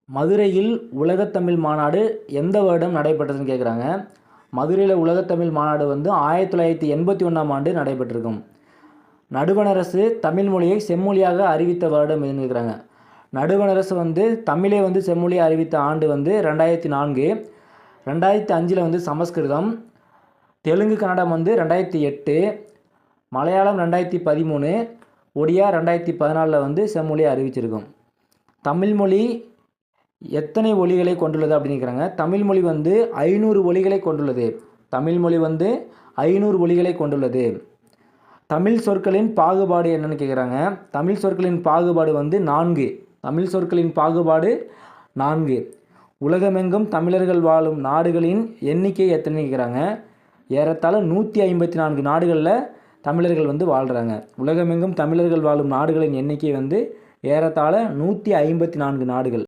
மதுரையில் உலகத்தமிழ் மாநாடு எந்த வருடம் நடைபெற்றதுன்னு கேட்குறாங்க. மதுரையில் உலகத்தமிழ் மாநாடு வந்து 1981ஆம் ஆண்டு நடைபெற்றிருக்கும். நடுவண் அரசு தமிழ் மொழியை செம்மொழியாக அறிவித்த வருடம் எதுன்னு கேட்குறாங்க. நடுவண் அரசு வந்து தமிழை வந்து செம்மொழியை அறிவித்த ஆண்டு வந்து 2004. 2005 வந்து சமஸ்கிருதம், தெலுங்கு கன்னடம் வந்து 2008, மலையாளம் 2013, ஒடியா 2014 வந்து செம்மொழியை அறிவிச்சிருக்கும். தமிழ்மொழி எத்தனை ஒலிகளை கொண்டுள்ளது அப்படின்னு கேட்குறாங்க. தமிழ்மொழி வந்து 500 ஒலிகளை கொண்டுள்ளது. தமிழ்மொழி வந்து 500 ஒலிகளை கொண்டுள்ளது. தமிழ் சொற்களின் பாகுபாடு என்னன்னு கேட்குறாங்க. தமிழ் சொற்களின் பாகுபாடு வந்து 4. தமிழ் சொற்களின் பாகுபாடு 4. உலகமெங்கும் தமிழர்கள் வாழும் நாடுகளின் எண்ணிக்கை எத்தனைன்னு கேட்குறாங்க. ஏறத்தாழ 154 நாடுகளில் தமிழர்கள் வந்து வாழ்கிறாங்க. உலகமெங்கும் தமிழர்கள் வாழும் நாடுகளின் எண்ணிக்கை வந்து ஏறத்தாழ 154 நாடுகள்.